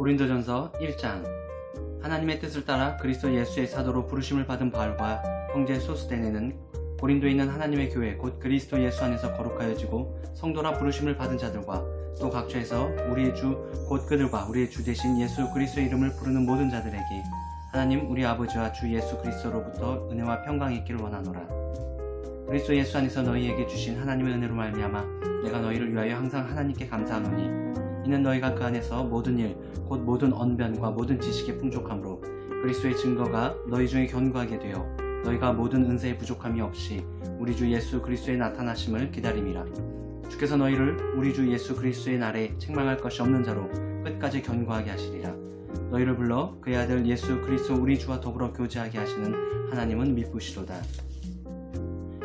고린도전서 1장. 하나님의 뜻을 따라 그리스도 예수의 사도로 부르심을 받은 바울과 형제 소스데네는 고린도에 있는 하나님의 교회 곧 그리스도 예수 안에서 거룩하여지고 성도나 부르심을 받은 자들과 또 각처에서 우리의 주 곧 그들과 우리의 주 되신 예수 그리스도의 이름을 부르는 모든 자들에게 하나님 우리 아버지와 주 예수 그리스도로부터 은혜와 평강이 있기를 원하노라. 그리스도 예수 안에서 너희에게 주신 하나님의 은혜로 말미암아 내가 너희를 위하여 항상 하나님께 감사하노니 이는 너희가 그 안에서 모든 일 곧 모든 언변과 모든 지식의 풍족함으로 그리스도의 증거가 너희 중에 견고하게 되어 너희가 모든 은사의 부족함이 없이 우리 주 예수 그리스도의 나타나심을 기다림이라. 주께서 너희를 우리 주 예수 그리스도의 날에 책망할 것이 없는 자로 끝까지 견고하게 하시리라. 너희를 불러 그의 아들 예수 그리스도 우리 주와 더불어 교제하게 하시는 하나님은 미쁘시로다.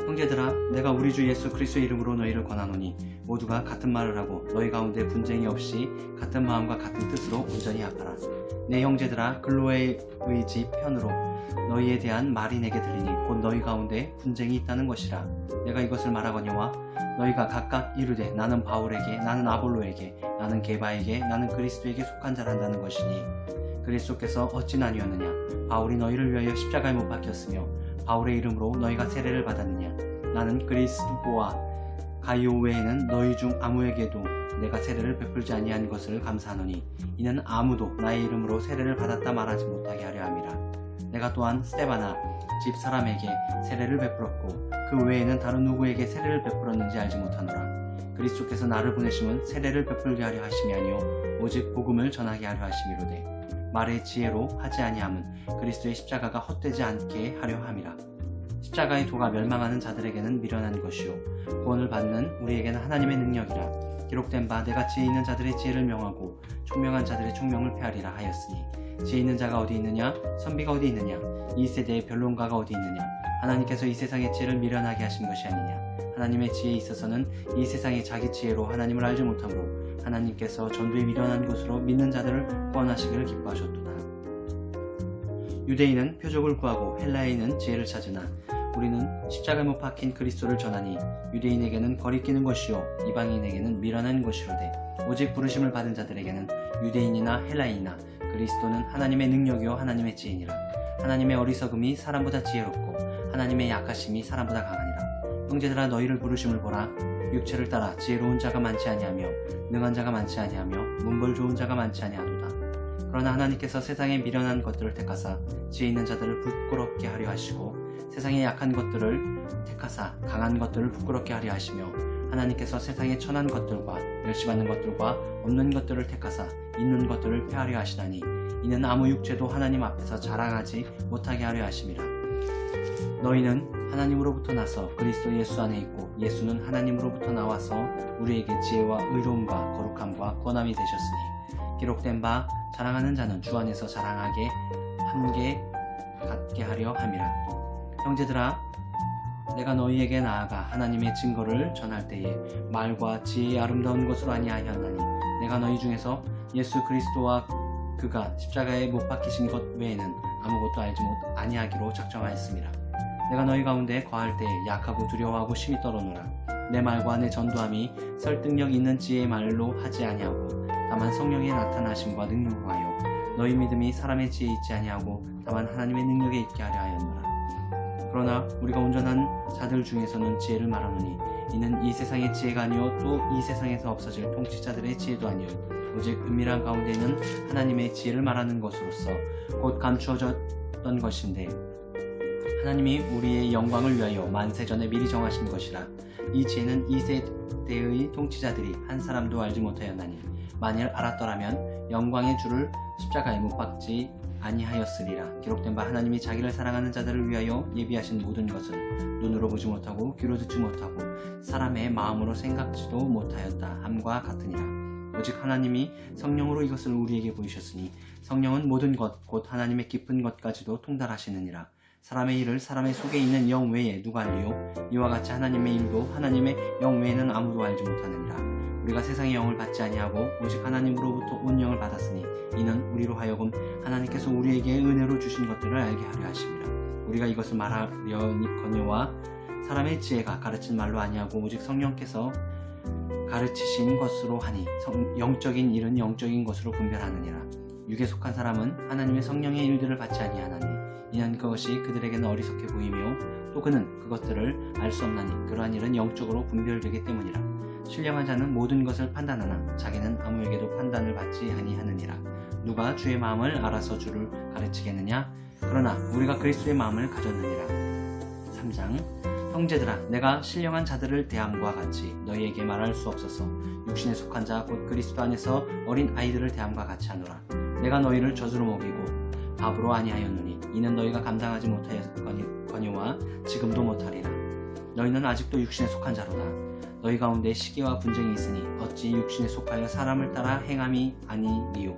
형제들아, 내가 우리 주 예수 그리스도의 이름으로 너희를 권하노니 모두가 같은 말을 하고 너희 가운데 분쟁이 없이 같은 마음과 같은 뜻으로 온전히 합하라. 내 형제들아, 글로의 집 편으로 너희에 대한 말이 내게 들리니 곧 너희 가운데 분쟁이 있다는 것이라. 내가 이것을 말하거니와 너희가 각각 이르되 나는 바울에게, 나는 아볼로에게, 나는 게바에게, 나는 그리스도에게 속한 자라 한다는 것이니 그리스도께서 어찌 나뉘었느냐? 바울이 너희를 위하여 십자가에 못 박혔으며 바울의 이름으로 너희가 세례를 받았느냐? 나는 그리스도와 가이오 외에는 너희 중 아무에게도 내가 세례를 베풀지 아니한 것을 감사하노니 이는 아무도 나의 이름으로 세례를 받았다 말하지 못하게 하려 함이라. 내가 또한 스데바나 집 사람에게 세례를 베풀었고 그 외에는 다른 누구에게 세례를 베풀었는지 알지 못하노라. 그리스도께서 나를 보내심은 세례를 베풀게 하려 하심이 아니요 오직 복음을 전하게 하려 하심이로되 말의 지혜로 하지 아니함은 그리스도의 십자가가 헛되지 않게 하려 함이라. 십자가의 도가 멸망하는 자들에게는 미련한 것이요 구원을 받는 우리에게는 하나님의 능력이라. 기록된 바 내가 지혜 있는 자들의 지혜를 명하고 총명한 자들의 총명을 폐하리라 하였으니 지혜 있는 자가 어디 있느냐? 선비가 어디 있느냐? 이 세대의 변론가가 어디 있느냐? 하나님께서 이 세상의 지혜를 미련하게 하신 것이 아니냐? 하나님의 지혜에 있어서는 이 세상의 자기 지혜로 하나님을 알지 못하므로 하나님께서 전도에 미련한 것으로 믿는 자들을 구원하시기를 기뻐하셨도다. 유대인은 표적을 구하고 헬라인은 지혜를 찾으나 우리는 십자가에 못 박힌 그리스도를 전하니 유대인에게는 거리끼는 것이요 이방인에게는 미련한 것이로되 오직 부르심을 받은 자들에게는 유대인이나 헬라인이나 그리스도는 하나님의 능력이요 하나님의 지혜니라. 하나님의 어리석음이 사람보다 지혜롭고 하나님의 약하심이 사람보다 강하니라. 형제들아, 너희를 부르심을 보라. 육체를 따라 지혜로운 자가 많지 아니하며 능한 자가 많지 아니하며 문벌 좋은 자가 많지 아니하도다. 그러나 하나님께서 세상의 미련한 것들을 택하사 지혜 있는 자들을 부끄럽게 하려 하시고 세상의 약한 것들을 택하사 강한 것들을 부끄럽게 하려 하시며 하나님께서 세상의 천한 것들과 멸시받는 것들과 없는 것들을 택하사 있는 것들을 폐하려 하시나니 이는 아무 육체도 하나님 앞에서 자랑하지 못하게 하려 하심이라. 너희는 하나님으로부터 나서 그리스도 예수 안에 있고 예수는 하나님으로부터 나와서 우리에게 지혜와 의로움과 거룩함과 권함이 되셨으니 기록된 바 자랑하는 자는 주 안에서 자랑하게 함께 갖게 하려 함이라. 형제들아, 내가 너희에게 나아가 하나님의 증거를 전할 때에 말과 지혜의 아름다운 것으로 아니하였나니 내가 너희 중에서 예수 그리스도와 그가 십자가에 못 박히신 것 외에는 아무것도 알지 아니하기로 작정하였습니다. 내가 너희 가운데 거할 때에 약하고 두려워하고 심히 떨어노라. 내 말과 내 전도함이 설득력 있는 지혜의 말로 하지 아니하고 다만 성령의 나타나심과 능력으로 하여 너희 믿음이 사람의 지혜에 있지 아니하고 다만 하나님의 능력에 있게 하려 하였노라. 그러나 우리가 온전한 자들 중에서는 지혜를 말하노니 이는 이 세상의 지혜가 아니요 또 이 세상에서 없어질 통치자들의 지혜도 아니요 오직 은밀한 가운데 있는 하나님의 지혜를 말하는 것으로서 곧 감추어졌던 것인데 하나님이 우리의 영광을 위하여 만세전에 미리 정하신 것이라. 이 지혜는 이 세대의 통치자들이 한 사람도 알지 못하였나니 만일 알았더라면 영광의 주를 십자가에 못 박지 아니하였으리라. 기록된 바 하나님이 자기를 사랑하는 자들을 위하여 예비하신 모든 것은 눈으로 보지 못하고 귀로 듣지 못하고 사람의 마음으로 생각지도 못하였다 함과 같으니라. 오직 하나님이 성령으로 이것을 우리에게 보이셨으니 성령은 모든 것 곧 하나님의 깊은 것까지도 통달하시느니라. 사람의 일을 사람의 속에 있는 영 외에 누가 알리요? 이와 같이 하나님의 일도 하나님의 영 외에는 아무도 알지 못하느니라. 우리가 세상의 영을 받지 아니하고 오직 하나님으로부터 온 영을 받았으니 이는 우리로 하여금 하나님께서 우리에게 은혜로 주신 것들을 알게 하려 하심이라. 우리가 이것을 말하려니거니와 사람의 지혜가 가르친 말로 아니하고 오직 성령께서 가르치신 것으로 하니 영적인 일은 영적인 것으로 분별하느니라. 육에 속한 사람은 하나님의 성령의 일들을 받지 아니하나니 이는 그것이 그들에게는 어리석게 보이며 또 그는 그것들을 알 수 없나니 그러한 일은 영적으로 분별되기 때문이라. 신령한 자는 모든 것을 판단하나 자기는 아무에게도 판단을 받지 아니하느니라. 누가 주의 마음을 알아서 주를 가르치겠느냐? 그러나 우리가 그리스도의 마음을 가졌느니라. 3장. 형제들아, 내가 신령한 자들을 대함과 같이 너희에게 말할 수 없어서 육신에 속한 자 곧 그리스도 안에서 어린 아이들을 대함과 같이 하노라. 내가 너희를 젖으로 먹이고 밥으로 아니하였노니 이는 너희가 감당하지 못하였거니와 지금도 못하리라. 너희는 아직도 육신에 속한 자로다. 너희 가운데 시기와 분쟁이 있으니 어찌 육신에 속하여 사람을 따라 행함이 아니리요.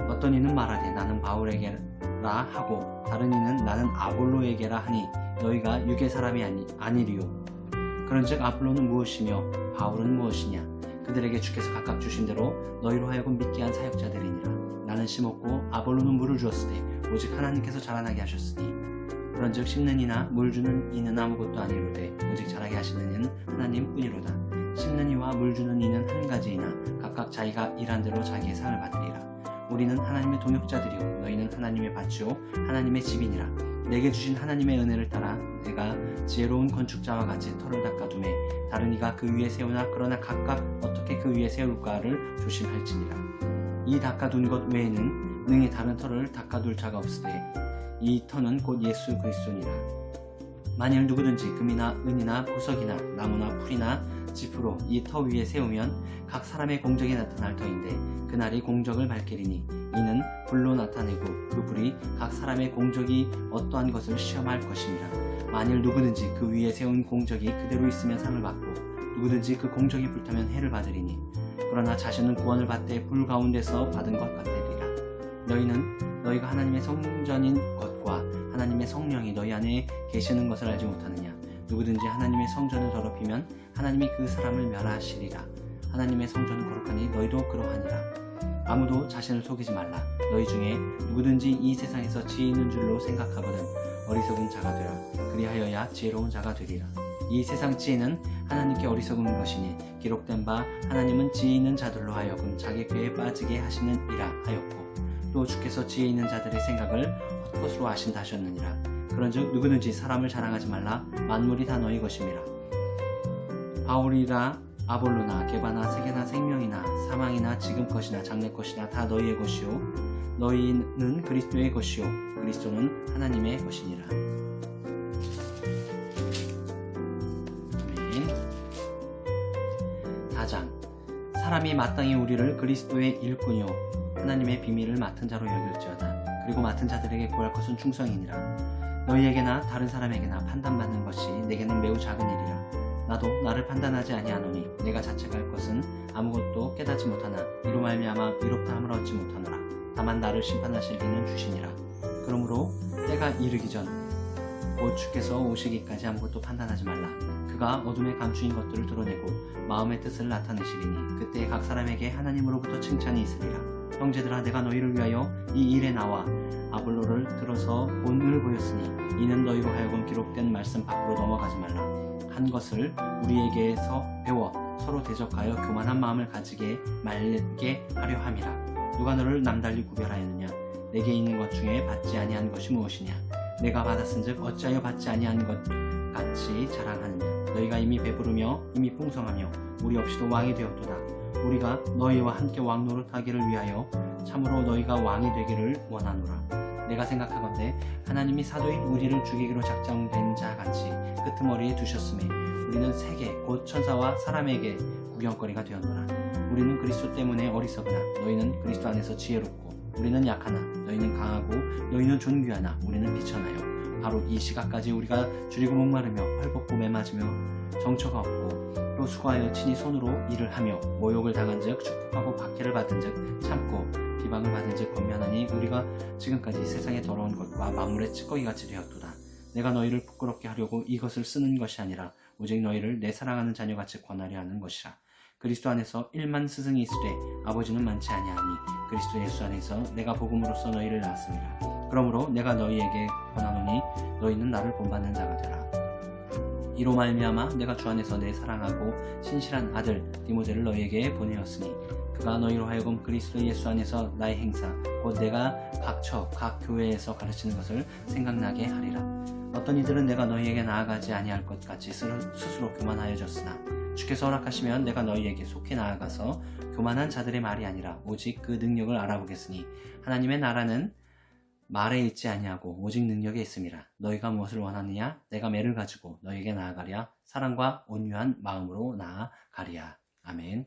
어떤 이는 말하되 나는 바울에게라 하고 다른 이는 나는 아볼로에게라 하니 너희가 육의 사람이 아니리요. 그런즉 아볼로는 무엇이며 바울은 무엇이냐? 그들에게 주께서 각각 주신 대로 너희로 하여금 믿게 한 사역자들이니라. 나는 심었고 아볼로는 물을 주었으되 오직 하나님께서 자라나게 하셨으니 그런즉 심는 이나 물 주는 이는 아무것도 아니로되 오직 자라게 하시는 이는 하나님뿐이로다. 심는 이와 물 주는 이는 한 가지이나 각각 자기가 일한 대로 자기의 상을 받으리라. 우리는 하나님의 동역자들이요 너희는 하나님의 밭이요 하나님의 집이니라. 내게 주신 하나님의 은혜를 따라 내가 지혜로운 건축자와 같이 터를 닦아두매 다른 이가 그 위에 세우나 그러나 각각 어떻게 그 위에 세울까를 조심할지니라. 이 닦아둔 것 외에는 능히 다른 터를 닦아둘 자가 없으되 이 터는 곧 예수 그리스도니라. 만일 누구든지 금이나 은이나 보석이나 나무나 풀이나 지프로 이 터 위에 세우면 각 사람의 공적이 나타날 터인데 그날이 공적을 밝히리니 이는 불로 나타내고 그 불이 각 사람의 공적이 어떠한 것을 시험할 것이니라. 만일 누구든지 그 위에 세운 공적이 그대로 있으면 상을 받고 누구든지 그 공적이 불타면 해를 받으리니 그러나 자신은 구원을 받되 불 가운데서 받은 것 같으리라. 너희는 너희가 하나님의 성전인 것과 하나님의 성령이 너희 안에 계시는 것을 알지 못하느냐? 누구든지 하나님의 성전을 더럽히면 하나님이 그 사람을 멸하시리라. 하나님의 성전은 거룩하니 너희도 그러하니라. 아무도 자신을 속이지 말라. 너희 중에 누구든지 이 세상에서 지혜 있는 줄로 생각하거든 어리석은 자가 되라. 그리하여야 지혜로운 자가 되리라. 이 세상 지혜는 하나님께 어리석은 것이니 기록된 바 하나님은 지혜 있는 자들로 하여금 자기 꾀에 빠지게 하시느니라 하였고 또 주께서 지혜 있는 자들의 생각을 헛것으로 아신다 하셨느니라. 그런즉 누구든지 사람을 자랑하지 말라. 만물이 다 너희 것임이라. 바울이라 아볼로나 게바나 세계나 생명이나 사망이나 지금 것이나 장래 것이나 다 너희의 것이요 너희는 그리스도의 것이요 그리스도는 하나님의 것이니라. 아멘. 4장. 사람이 마땅히 우리를 그리스도의 일꾼이요 하나님의 비밀을 맡은 자로 여길지어다. 그리고 맡은 자들에게 구할 것은 충성이니라. 너희에게나 다른 사람에게나 판단받는 것이 내게는 매우 작은 일이라. 나도 나를 판단하지 아니하노니 내가 자책할 것은 아무것도 깨닫지 못하나 이로 말미암아 의롭다함을 얻지 못하노라. 다만 나를 심판하실 이는 주시니라. 그러므로 때가 이르기 전 곧 주께서 오시기까지 아무것도 판단하지 말라. 그가 어둠에 감추인 것들을 드러내고 마음의 뜻을 나타내시리니 그때 각 사람에게 하나님으로부터 칭찬이 있으리라. 형제들아, 내가 너희를 위하여 이 일에 나와 아볼로를 들어서 본을 보였으니 이는 너희로 하여금 기록된 말씀 밖으로 넘어가지 말라. 한 것을 우리에게서 배워 서로 대적하여 교만한 마음을 가지게 말게 하려 함이라. 누가 너를 남달리 구별하였느냐? 내게 있는 것 중에 받지 아니한 것이 무엇이냐? 내가 받았은즉 어찌하여 받지 아니한 것 같이 자랑하느냐? 너희가 이미 배부르며 이미 풍성하며 우리 없이도 왕이 되었도다. 우리가 너희와 함께 왕 노릇하기를 위하여 참으로 너희가 왕이 되기를 원하노라. 내가 생각하건대 하나님이 사도인 우리를 죽이기로 작정된 자 같이 끄트머리에 두셨음에 우리는 세계 곧 천사와 사람에게 구경거리가 되었노라. 우리는 그리스도 때문에 어리석으나 너희는 그리스도 안에서 지혜롭고 우리는 약하나 너희는 강하고 너희는 존귀하나 우리는 비천하여 바로 이 시각까지 우리가 줄이고 목마르며 헐벗고 매맞으며 정처가 없고 또 수고하여 친히 손으로 일을 하며 모욕을 당한즉 축복하고 박해를 받은즉 참고 비방을 받은즉 권면하니 우리가 지금까지 세상의 더러운 것과 만물의 찌꺼기같이 되었도다. 내가 너희를 부끄럽게 하려고 이것을 쓰는 것이 아니라 오직 너희를 내 사랑하는 자녀같이 권하려 하는 것이라. 그리스도 안에서 1만 스승이 있으되 아버지는 많지 아니하니 그리스도 예수 안에서 내가 복음으로써 너희를 낳았습니다. 그러므로 내가 너희에게 권하노니 너희는 나를 본받는 자가 되라. 이로 말미암아 내가 주 안에서 내 사랑하고 신실한 아들 디모데를 너희에게 보내었으니 그가 너희로 하여금 그리스도 예수 안에서 나의 행사 곧 내가 각 교회에서 가르치는 것을 생각나게 하리라. 어떤 이들은 내가 너희에게 나아가지 아니할 것 같이 스스로 교만하여졌으나 주께서 허락하시면 내가 너희에게 속히 나아가서 교만한 자들의 말이 아니라 오직 그 능력을 알아보겠으니 하나님의 나라는 말에 있지 아니하고 오직 능력에 있음이라. 너희가 무엇을 원하느냐? 내가 매를 가지고 너희에게 나아가랴. 사랑과 온유한 마음으로 나아가랴. 아멘.